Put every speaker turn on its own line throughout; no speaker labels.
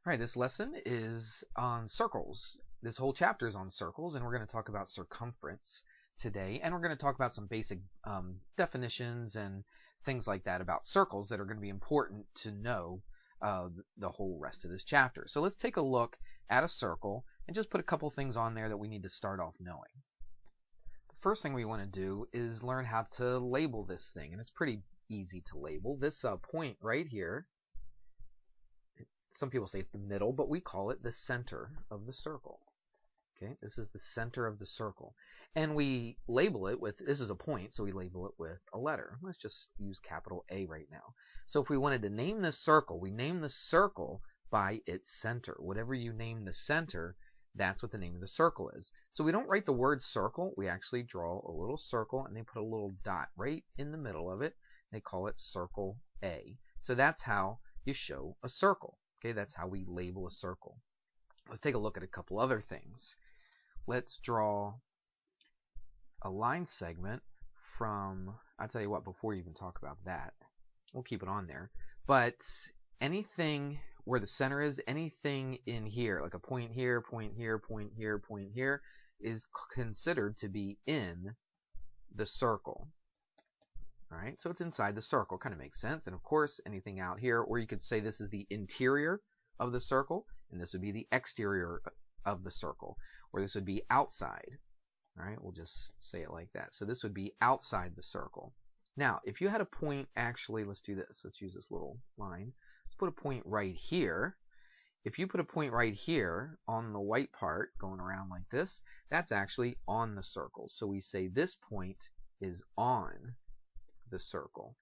All right, this lesson is on circles. This whole chapter is on circles, and we're going to talk about circumference today, and we're going to talk about some basic definitions and things like that about circles that are going to be important to know the whole rest of this chapter. So let's take a look at a circle and just put a couple things on there that we need to start off knowing. The first thing we want to do is learn how to label this thing, and it's pretty easy to label. This point right here, some people say it's the middle, but we call it the center of the circle. Okay, this is the center of the circle. And we label it with, this is a point, so we label it with a letter. Let's just use capital A right now. So if we wanted to name this circle, we name the circle by its center. Whatever you name the center, that's what the name of the circle is. So we don't write the word circle, we actually draw a little circle and they put a little dot right in the middle of it. They call it circle A. So that's how you show a circle. Okay, that's how we label a circle. Let's take a look at a couple other things. Let's draw a line segment from, I'll tell you what, before you even talk about that, we'll keep it on there, but anything where the center is, anything in here, like a point here, point here, point here, point here, is considered to be in the circle. All right, so it's inside the circle, kind of makes sense. And of course, anything out here, or you could say this is the interior of the circle, and this would be the exterior of the circle, or this would be outside. All right, we'll just say it like that. So this would be outside the circle. Now, if you had a point, actually, let's do this. Let's use this little line. Let's put a point right here. If you put a point right here on the white part going around like this, that's actually on the circle. So we say this point is on the circle.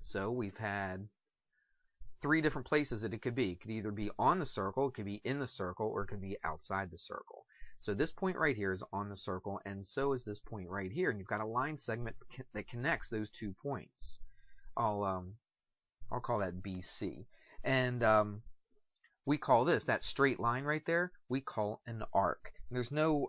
So we've had three different places that it could be. It could either be on the circle, it could be in the circle, or it could be outside the circle. So this point right here is on the circle, and so is this point right here. And you've got a line segment that connects those 2 points. I'll call that BC. And we call this, that straight line right there, we call an arc. And there's no,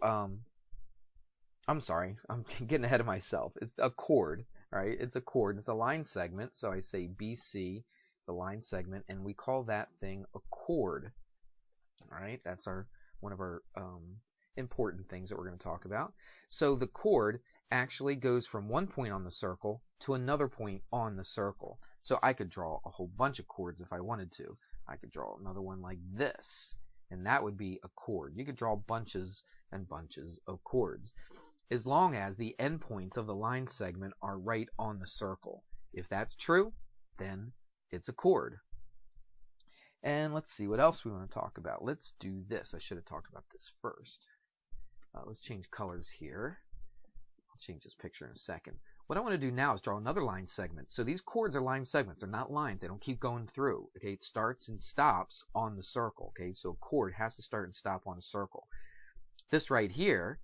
I'm sorry, I'm getting ahead of myself. It's a chord. Right? It's a chord. It's a line segment. So I say BC, it's a line segment, and we call that thing a chord. All right? That's one of our important things that we're going to talk about. So the chord actually goes from one point on the circle to another point on the circle. So I could draw a whole bunch of chords if I wanted to. I could draw another one like this, and that would be a chord. You could draw bunches and bunches of chords, as long as the endpoints of the line segment are right on the circle. If that's true, then it's a chord. And let's see what else we want to talk about. Let's do this. I should have talked about this first. Let's change colors here. I'll change this picture in a second. What I want to do now is draw another line segment. So these chords are line segments. They're not lines. They don't keep going through. Okay, it starts and stops on the circle. Okay, so a chord has to start and stop on a circle. This right here,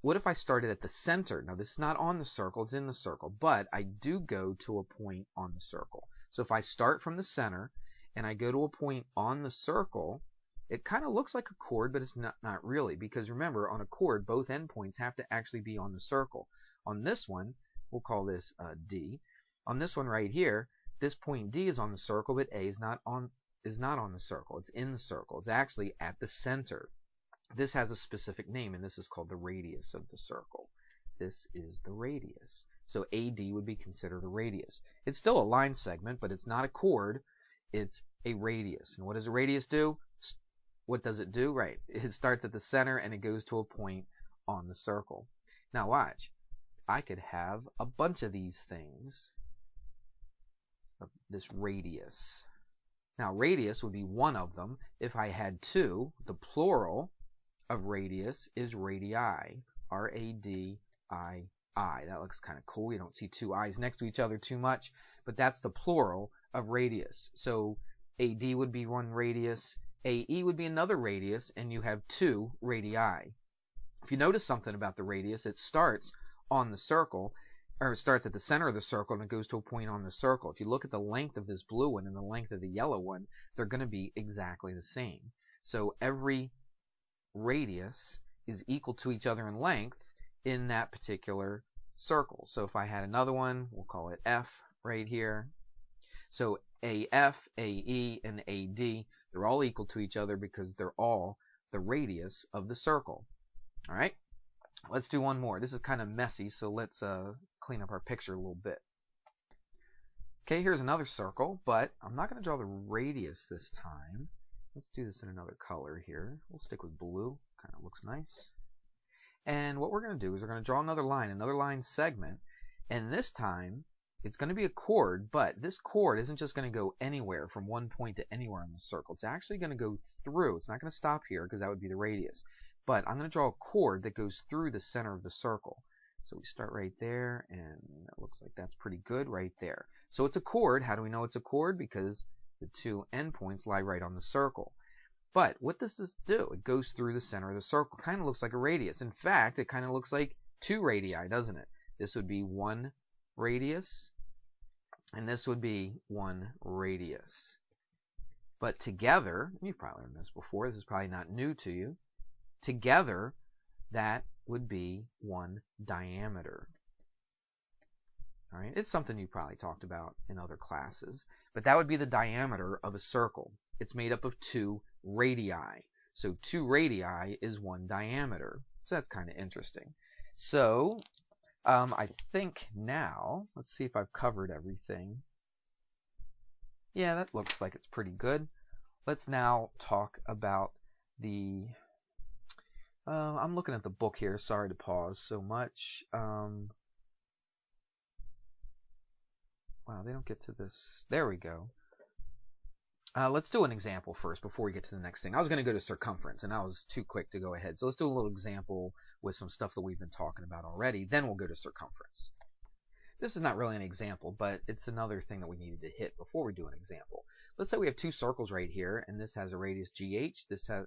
what if I started at the center? Now this is not on the circle, it's in the circle, but I do go to a point on the circle. So if I start from the center and I go to a point on the circle, it kind of looks like a chord, but it's not really, because remember, on a chord, both endpoints have to actually be on the circle. On this one, we'll call this D. On this one right here, this point D is on the circle, but A is not on the circle. It's in the circle. It's actually at the center. This has a specific name, and this is called the radius of the circle. This is the radius. So AD would be considered a radius. It's still a line segment, but it's not a chord. It's a radius. And what does a radius do? What does it do? Right. It starts at the center, and it goes to a point on the circle. Now watch. I could have a bunch of these things, this radius. Now radius would be one of them. If I had two, the plural of radius is radii, R-A-D-I-I. That looks kind of cool. You don't see two I's next to each other too much, but that's the plural of radius. So AD would be one radius, AE would be another radius, and you have two radii. If you notice something about the radius, it starts on the circle, or it starts at the center of the circle and it goes to a point on the circle. If you look at the length of this blue one and the length of the yellow one, they're going to be exactly the same. So every radius is equal to each other in length in that particular circle. So if I had another one, we'll call it F right here. So AF, AE, and AD, they're all equal to each other because they're all the radius of the circle. All right, let's do one more. This is kind of messy, so let's clean up our picture a little bit. Okay, here's another circle, but I'm not going to draw the radius this time. Let's do this in another color here. We'll stick with blue. Kind of looks nice. And what we're going to do is we're going to draw another line segment, and this time it's going to be a chord, but this chord isn't just going to go anywhere from one point to anywhere in the circle. It's actually going to go through. It's not going to stop here because that would be the radius. But I'm going to draw a chord that goes through the center of the circle. So we start right there, and it looks like that's pretty good right there. So it's a chord. How do we know it's a chord? Because the two endpoints lie right on the circle. But what does this do? It goes through the center of the circle. Kind of looks like a radius. In fact, it kind of looks like two radii, doesn't it? This would be one radius, and this would be one radius. But together, you've probably learned this before, this is probably not new to you, together that would be one diameter. All right, it's something you probably talked about in other classes, but that would be the diameter of a circle. It's made up of two radii. So two radii is one diameter. So that's kind of interesting. So I think now, let's see if I've covered everything. Yeah, that looks like it's pretty good. Let's now talk about the... I'm looking at the book here. Sorry to pause so much. Wow, they don't get to this. There we go. Let's do an example first before we get to the next thing. I was going to go to circumference, and I was too quick to go ahead. So let's do a little example with some stuff that we've been talking about already. Then we'll go to circumference. This is not really an example, but it's another thing that we needed to hit before we do an example. Let's say we have two circles right here, and this has a radius GH, this has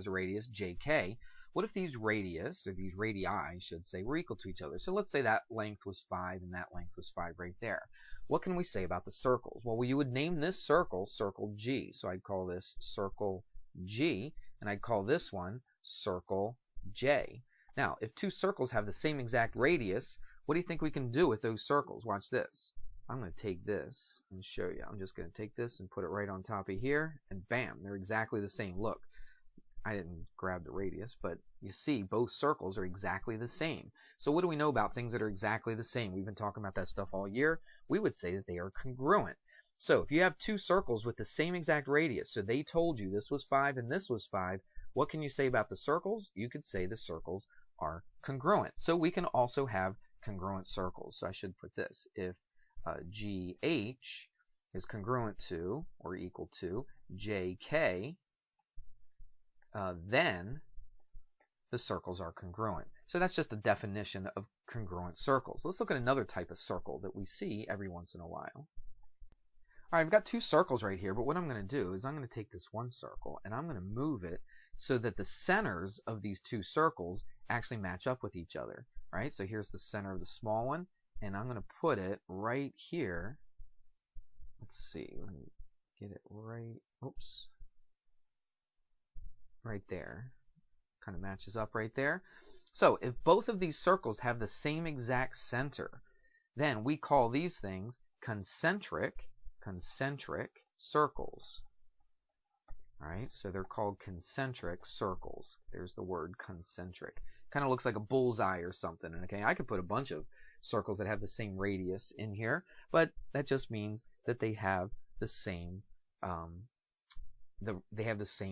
a radius JK. What if these radius, or these radii, I should say, were equal to each other? So let's say that length was 5 and that length was 5 right there. What can we say about the circles? Well, you would name this circle Circle G. So I'd call this Circle G, and I'd call this one Circle J. Now, if two circles have the same exact radius, what do you think we can do with those circles? Watch this. I'm going to take this and show you. I'm just going to take this and put it right on top of here, and bam, they're exactly the same. Look, I didn't grab the radius, but you see both circles are exactly the same. So what do we know about things that are exactly the same? We've been talking about that stuff all year. We would say that they are congruent. So if you have two circles with the same exact radius, so they told you this was 5 and this was 5, what can you say about the circles? You could say the circles are congruent. So we can also have congruent circles. So I should put this. If GH is congruent to or equal to JK, then the circles are congruent. So that's just a definition of congruent circles. Let's look at another type of circle that we see every once in a while. All right, I've got two circles right here, but what I'm going to do is I'm going to take this one circle and I'm going to move it so that the centers of these two circles actually match up with each other. All right, so here's the center of the small one, and I'm going to put it right here. Let's see, let me get it right, oops, right there. Kind of matches up right there. So if both of these circles have the same exact center, then we call these things concentric circles. All right, so they're called concentric circles. There's the word concentric. Kind of looks like a bullseye or something. Okay, I could put a bunch of circles that have the same radius in here, but that just means that they have the same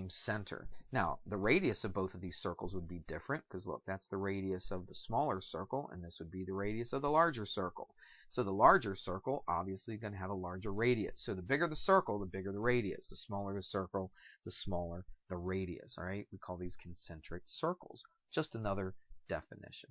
center. Now, the radius of both of these circles would be different because look, that's the radius of the smaller circle, and this would be the radius of the larger circle. So the larger circle obviously going to have a larger radius. So the bigger the circle, the bigger the radius. The smaller the circle, the smaller the radius. All right, we call these concentric circles. Just another definition.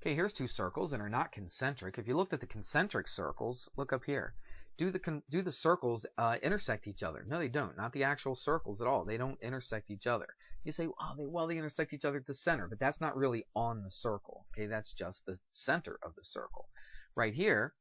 Okay, here's two circles and are not concentric. If you looked at the concentric circles, look up here. Do the circles intersect each other? No, they don't. Not the actual circles at all. They don't intersect each other. You say, oh, they intersect each other at the center, but that's not really on the circle. Okay, that's just the center of the circle. Right here,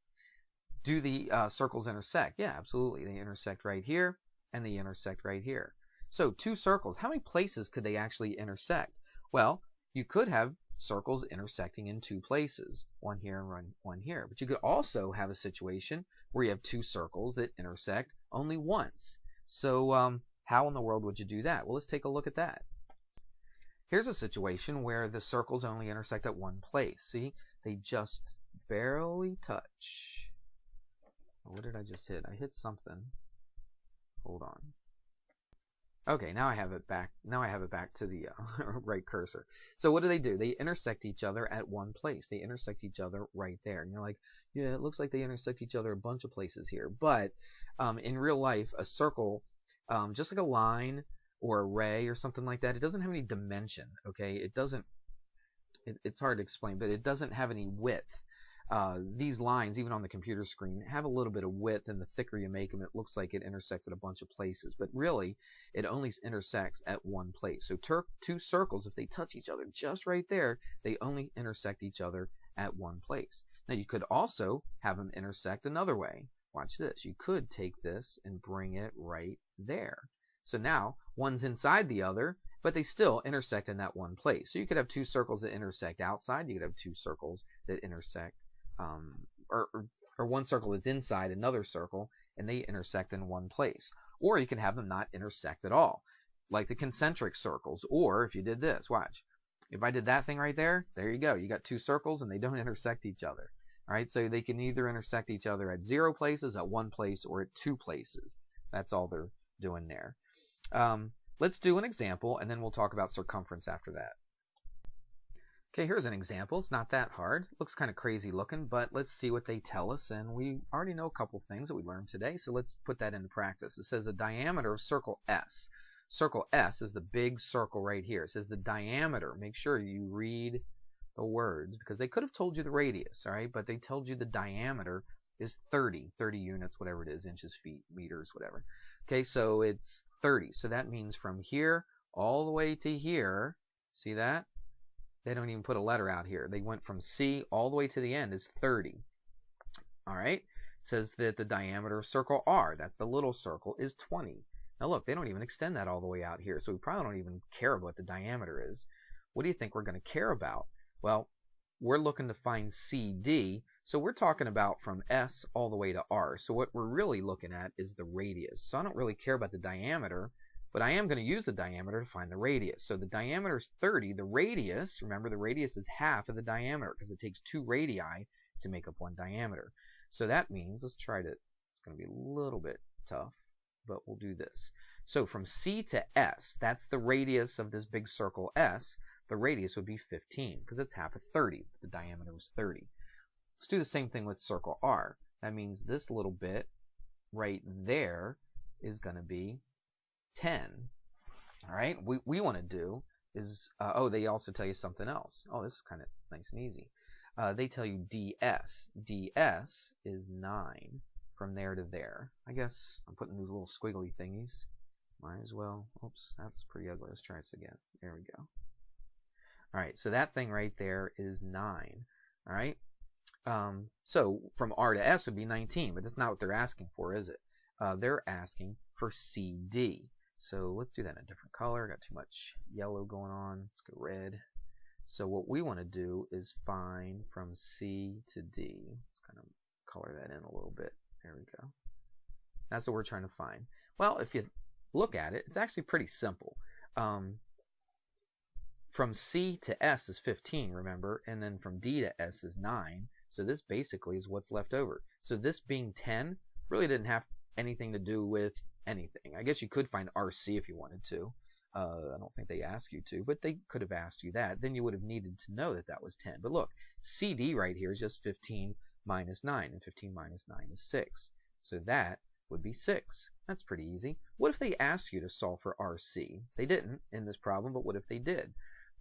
do the circles intersect? Yeah, absolutely. They intersect right here, and they intersect right here. So two circles, how many places could they actually intersect? Well, you could have circles intersecting in two places, one here and one here. But you could also have a situation where you have two circles that intersect only once. So how in the world would you do that? Well, let's take a look at that. Here's a situation where the circles only intersect at one place. See, they just barely touch. What did I just hit? I hit something. Hold on. Okay, now I have it back. Now I have it back to the right cursor. So what do? They intersect each other at one place. They intersect each other right there. And you're like, yeah, it looks like they intersect each other a bunch of places here. But in real life, a circle, just like a line or a ray or something like that, it doesn't have any dimension. Okay, it doesn't. It's hard to explain, but it doesn't have any width. These lines, even on the computer screen, have a little bit of width, and the thicker you make them, it looks like it intersects at a bunch of places. But really, it only intersects at one place. So two circles, if they touch each other just right there, they only intersect each other at one place. Now, you could also have them intersect another way. Watch this. You could take this and bring it right there. So now, one's inside the other, but they still intersect in that one place. So you could have two circles that intersect outside. You could have two circles that intersect or one circle that's inside another circle, and they intersect in one place. Or you can have them not intersect at all, like the concentric circles. Or if you did this, watch. If I did that thing right there, there you go. You got two circles, and they don't intersect each other. All right, so they can either intersect each other at 0 places, at 1 place, or at 2 places. That's all they're doing there. Let's do an example, and then we'll talk about circumference after that. Okay, here's an example. It's not that hard. It looks kind of crazy looking, but let's see what they tell us. And we already know a couple things that we learned today, so let's put that into practice. It says the diameter of circle S. Circle S is the big circle right here. It says the diameter. Make sure you read the words, because they could have told you the radius, all right? But they told you the diameter is 30 units, whatever it is, inches, feet, meters, whatever. Okay, so it's 30. So that means from here all the way to here, see that? They don't even put a letter out here. They went from C all the way to the end is 30. All right? It says that the diameter of circle R, that's the little circle, is 20. Now look, they don't even extend that all the way out here, so we probably don't even care what the diameter is. What do you think we're going to care about? Well, we're looking to find CD, so we're talking about from S all the way to R. So what we're really looking at is the radius. So I don't really care about the diameter, but I am going to use the diameter to find the radius. So the diameter is 30. The radius, remember, the radius is half of the diameter because it takes 2 radii to make up 1 diameter. So that means, let's try to, it's going to be a little bit tough, but we'll do this. So from C to S, that's the radius of this big circle S. The radius would be 15 because it's half of 30. The diameter was 30. Let's do the same thing with circle R. That means this little bit right there is going to be 10. All right, we want to do is, oh, they also tell you something else. Oh, this is kind of nice and easy. They tell you DS. DS is 9 from there to there. I guess I'm putting these little squiggly thingies. Might as well. Oops, that's pretty ugly. Let's try this again. There we go. All right, so that thing right there is 9. All right, so from R to S would be 19, but that's not what they're asking for, is it? They're asking for CD. So let's do that in a different color. Got too much yellow going on. Let's go red. So what we want to do is find from C to D. Let's kind of color that in a little bit. There we go. That's what we're trying to find. Well, if you look at it, it's actually pretty simple. From C to S is 15, remember, and then from D to S is 9. So this basically is what's left over. So this being 10 really didn't have anything to do with anything. I guess you could find RC if you wanted to. I don't think they ask you to, but they could have asked you that. Then you would have needed to know that that was 10. But look, CD right here is just 15 minus 9, and 15 minus 9 is 6. So that would be 6. That's pretty easy. What if they asked you to solve for RC? They didn't in this problem, but what if they did?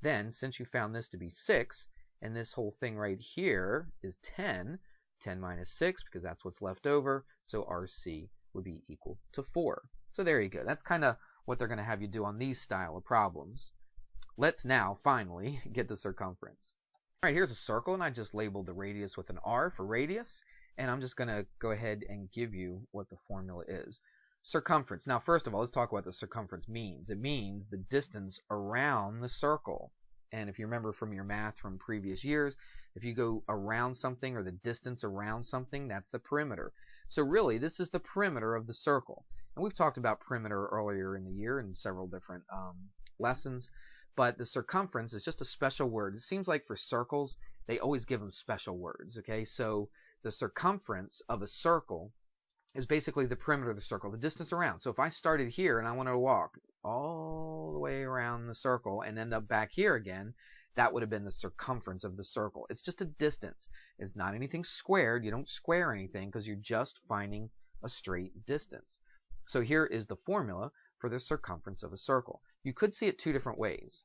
Then, since you found this to be 6, and this whole thing right here is 10, 10 minus 6, because that's what's left over, so RC would be equal to 4. So there you go. That's kind of what they're going to have you do on these style of problems. Let's now, finally, get the circumference. All right, here's a circle, and I just labeled the radius with an R for radius, and I'm just going to go ahead and give you what the formula is. Circumference. Now, first of all, let's talk about what the circumference means. It means the distance around the circle. And if you remember from your math from previous years, if you go around something or the distance around something, that's the perimeter. So really, this is the perimeter of the circle. And we've talked about perimeter earlier in the year in several different lessons. But the circumference is just a special word. It seems like for circles, they always give them special words. Okay, so the circumference of a circle is basically the perimeter of the circle, the distance around. So if I started here and I wanted to walk all the way around the circle and end up back here again, that would have been the circumference of the circle. It's just a distance. It's not anything squared. You don't square anything because you're just finding a straight distance. So here is the formula for the circumference of a circle. You could see it two different ways.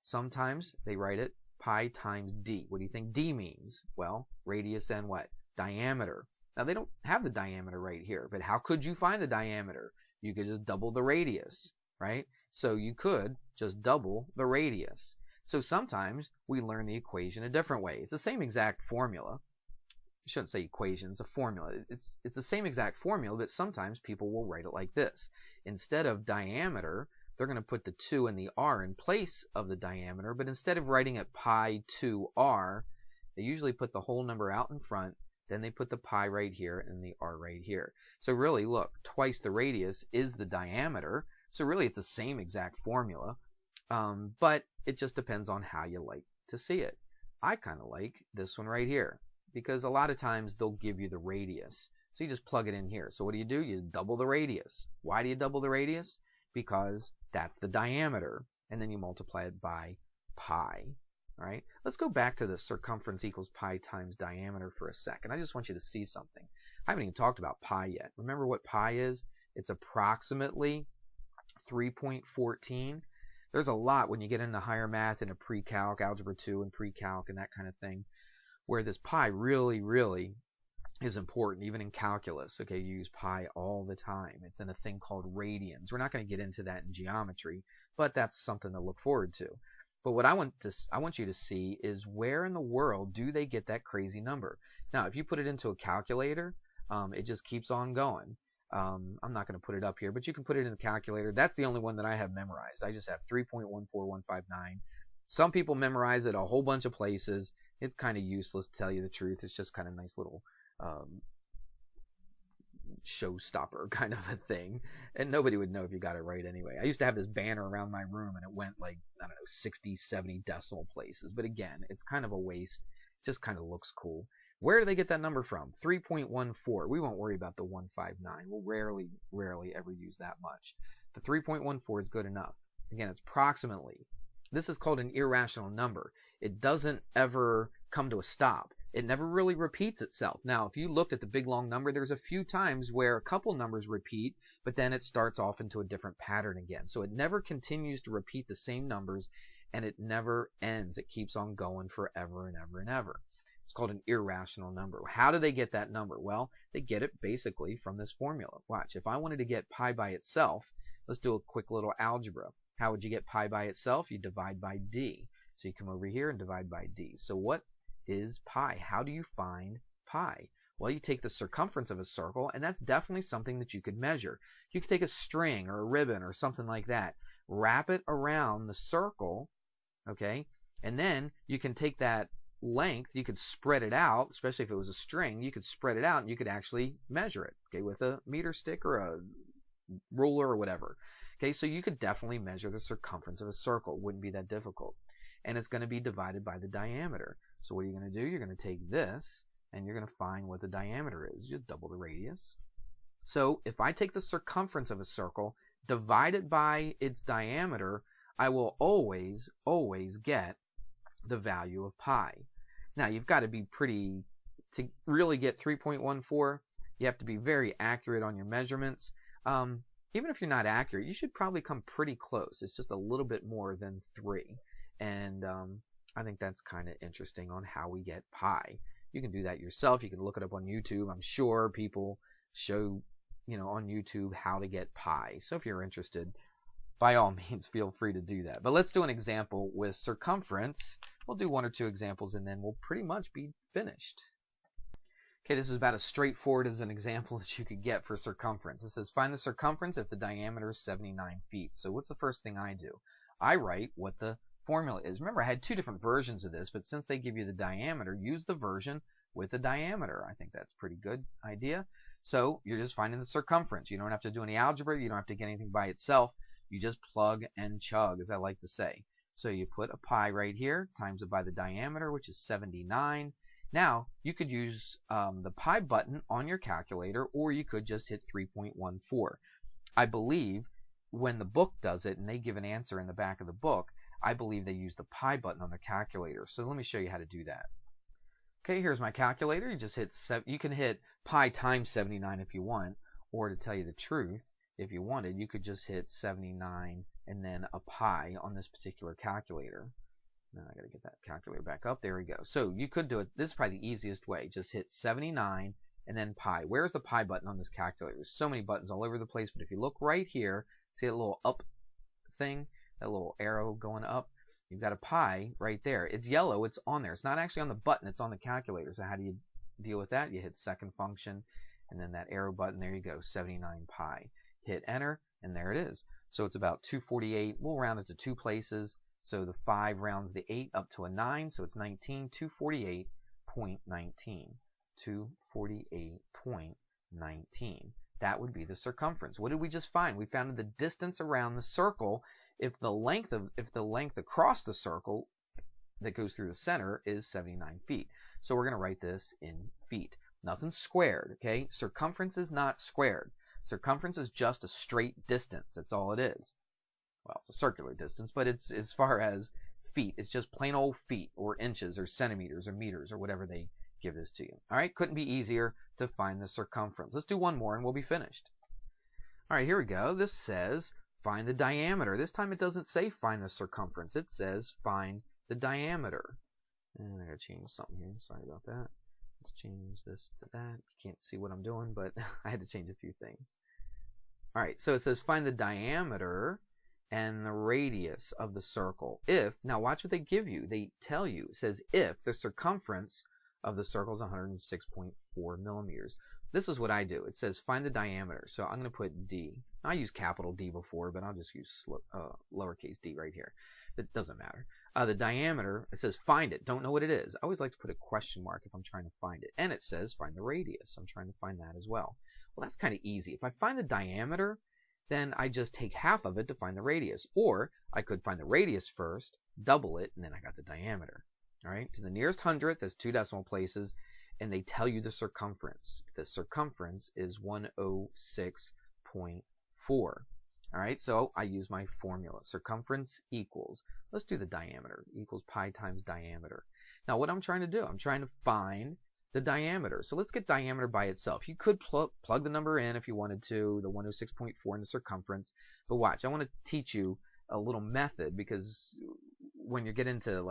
Sometimes they write it pi times d. What do you think d means? Well, radius and what? Diameter. Now they don't have the diameter right here, but how could you find the diameter? You could just double the radius, right? So you could just double the radius. So sometimes we learn the equation a different way. It's the same exact formula. I shouldn't say equation, it's a formula. It's the same exact formula, but sometimes people will write it like this. Instead of diameter, they're going to put the 2 and the r in place of the diameter, but instead of writing it pi 2r, they usually put the whole number out in front, then they put the pi right here and the r right here. So really, look, twice the radius is the diameter, so really it's the same exact formula, but it just depends on how you like to see it. I kind of like this one right here, because a lot of times they'll give you the radius. So you just plug it in here. So what do? You double the radius. Why do you double the radius? Because that's the diameter, and then you multiply it by pi. All right, let's go back to the circumference equals pi times diameter for a second. I just want you to see something. I haven't even talked about pi yet. Remember what pi is? It's approximately 3.14. There's a lot when you get into higher math, into pre-calc, algebra 2 and pre-calc and that kind of thing, where this pi really, really is important, even in calculus. Okay, you use pi all the time. It's in a thing called radians. We're not going to get into that in geometry, but that's something to look forward to. But what I want you to see is where in the world do they get that crazy number? Now, if you put it into a calculator, it just keeps on going. I'm not going to put it up here, but you can put it in a calculator. That's the only one that I have memorized. I just have 3.14159. Some people memorize it a whole bunch of places. It's kind of useless, to tell you the truth. It's just kind of a nice little showstopper kind of a thing, and nobody would know if you got it right anyway. I used to have this banner around my room, and it went like, I don't know, 60, 70 decimal places. But again, it's kind of a waste. It just kind of looks cool. Where do they get that number from? 3.14. We won't worry about the 159. We'll rarely ever use that much. The 3.14 is good enough. Again, it's approximately. This is called an irrational number. It doesn't ever come to a stop. It never really repeats itself. Now, if you looked at the big long number, there's a few times where a couple numbers repeat, but then it starts off into a different pattern again. So it never continues to repeat the same numbers, and it never ends. It keeps on going forever and ever and ever. It's called an irrational number. How do they get that number? Well, they get it basically from this formula. Watch, if I wanted to get pi by itself, let's do a quick little algebra. How would you get pi by itself? You divide by d. So you come over here and divide by d. So what is pi? How do you find pi? Well, you take the circumference of a circle, and that's definitely something that you could measure. You could take a string or a ribbon or something like that, wrap it around the circle, okay, and then you can take that length, you could spread it out, especially if it was a string, you could spread it out and you could actually measure it, okay, with a meter stick or a ruler or whatever. Okay, so you could definitely measure the circumference of a circle. It wouldn't be that difficult. And it's going to be divided by the diameter. So what are you going to do? You're going to take this and you're going to find what the diameter is. You double the radius. So if I take the circumference of a circle, divide it by its diameter, I will always get the value of pi. Now, you've got to be to really get 3.14, you have to be very accurate on your measurements. Even if you're not accurate, you should probably come pretty close. It's just a little bit more than 3. And I think that's kind of interesting on how we get pi. You can do that yourself. You can look it up on YouTube. I'm sure people show, on YouTube how to get pi. So if you're interested, by all means, feel free to do that. But let's do an example with circumference. We'll do 1 or 2 examples, and then we'll pretty much be finished. Okay, this is about as straightforward as an example that you could get for circumference. It says, find the circumference if the diameter is 79 feet. So what's the first thing I do? I write what the formula is. Remember, I had 2 different versions of this, but since they give you the diameter, use the version with a diameter. I think that's a pretty good idea. So you're just finding the circumference. You don't have to do any algebra. You don't have to get anything by itself. You just plug and chug, as I like to say. So you put a pi right here, times it by the diameter, which is 79. Now, you could use the pi button on your calculator, or you could just hit 3.14. I believe when the book does it, and they give an answer in the back of the book, I believe they use the pi button on their calculator. So let me show you how to do that. Okay, here's my calculator. You just hit you can hit pi times 79 if you want, or to tell you the truth, if you wanted, you could just hit 79 and then a pi on this particular calculator. Now I got to get that calculator back up. There we go. So you could do it. This is probably the easiest way. Just hit 79 and then pi. Where's the pi button on this calculator? There's so many buttons all over the place, but if you look right here, see that little up thing, that little arrow going up? You've got a pi right there. It's yellow. It's on there. It's not actually on the button. It's on the calculator. So how do you deal with that? You hit second function, and then that arrow button. There you go, 79 pi. Hit enter, and there it is. So it's about 248. We'll round it to two places. So the 5 rounds the 8 up to a 9. So it's 19, 248.19. 248.19. That would be the circumference. What did we just find? We found the distance around the circle if the length across the circle that goes through the center is 79 feet. So we're going to write this in feet. Nothing squared, okay? Circumference is not squared. Circumference is just a straight distance. That's all it is. Well, it's a circular distance, but it's as far as feet. It's just plain old feet or inches or centimeters or meters or whatever they give this to you. All right, couldn't be easier to find the circumference. Let's do one more and we'll be finished. All right, here we go. This says find the diameter. This time it doesn't say find the circumference. It says find the diameter. And I gotta change something here. Sorry about that. Let's change this to that. You can't see what I'm doing, but I had to change a few things. All right, so it says find the diameter and the radius of the circle. Now watch what they give you. They tell you, it says if the circumference of the circle is 106.4 millimeters. This is what I do. It says find the diameter. So I'm going to put D. I used capital D before, but I'll just use lowercase d right here. It doesn't matter. The diameter, it says find it. Don't know what it is. I always like to put a question mark if I'm trying to find it. And it says find the radius. I'm trying to find that as well. Well, that's kind of easy. If I find the diameter, then I just take half of it to find the radius. Or I could find the radius first, double it, and then I got the diameter. All right, to the nearest hundredth, there's 2 decimal places, and they tell you the circumference. The circumference is 106.4. All right, so I use my formula. Circumference equals, let's do the diameter, equals pi times diameter. Now what I'm trying to do, I'm trying to find the diameter. So let's get diameter by itself. You could plug the number in if you wanted to, the 106.4 in the circumference. But watch, I want to teach you a little method, because when you get into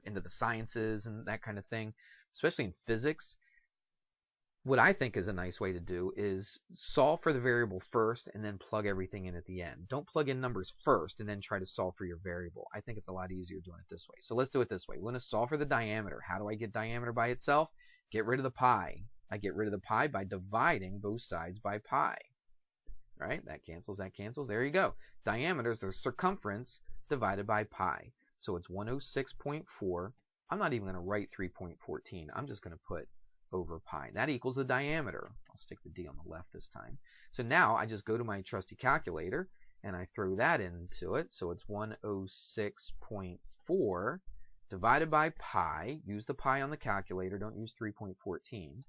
into the sciences and that kind of thing, especially in physics, what I think is a nice way to do is solve for the variable first and then plug everything in at the end. Don't plug in numbers first and then try to solve for your variable. I think it's a lot easier doing it this way. So let's do it this way. We want to solve for the diameter. How do I get diameter by itself? Get rid of the pi. I get rid of the pi by dividing both sides by pi. All right, that cancels, that cancels. There you go. Diameter is the circumference divided by pi. So it's 106.4. I'm not even going to write 3.14. I'm just going to put over pi. That equals the diameter. I'll stick the D on the left this time. So now I just go to my trusty calculator and I throw that into it. So it's 106.4 divided by pi. Use the pi on the calculator. Don't use 3.14.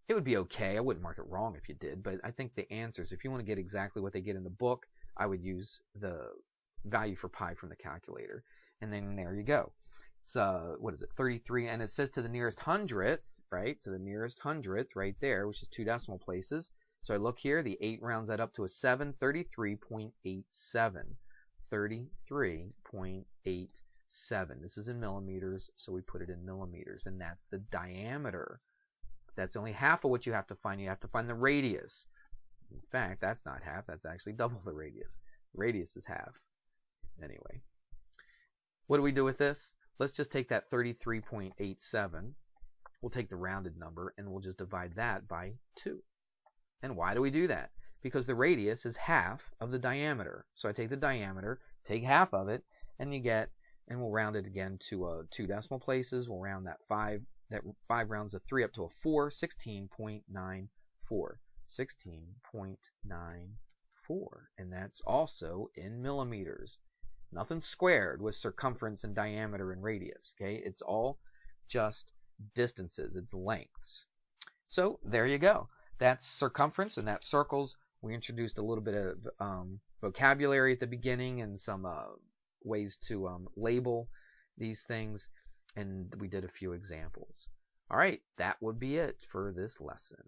It would be okay. I wouldn't mark it wrong if you did, but I think the answers, if you want to get exactly what they get in the book, I would use the value for pi from the calculator. And then there you go. It's, what is it, 33, and it says to the nearest hundredth, right? So the nearest hundredth right there, which is 2 decimal places. So I look here, the 8 rounds that up to a 7, 33.87. 33.87. This is in millimeters, so we put it in millimeters, and that's the diameter. That's only half of what you have to find. You have to find the radius. In fact, that's not half. That's actually double the radius. Radius is half. Anyway, what do we do with this? Let's just take that 33.87. We'll take the rounded number, and we'll just divide that by 2. And why do we do that? Because the radius is half of the diameter. So I take the diameter, take half of it, and you get, and we'll round it again to 2 decimal places. We'll round that 5, that 5 rounds a 3 up to a 4, 16.94. 16.94. And that's also in millimeters. Nothing squared with circumference and diameter and radius. Okay, it's all just distances, it's lengths. So there you go. That's circumference and that's circles. We introduced a little bit of vocabulary at the beginning and some ways to label these things, and we did a few examples. All right, that would be it for this lesson.